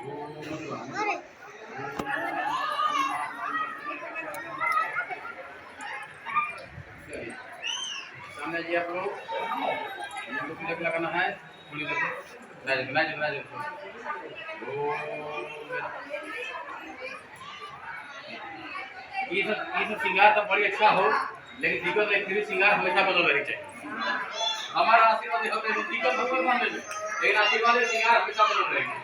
सामने जी आप लोग तिलक लगाना है। थोड़ी देर ये सब श्रृंगार तो बड़ी अच्छा हो, लेकिन दिक्कत है फिर श्रृंगार हमेशा बदल रही चाहिए। हमारा आशीर्वाद होते हैं दिक्कत हो मान लीजिए, लेकिन आशीर्वाद श्रृंगार हमेशा बदल रहेगी।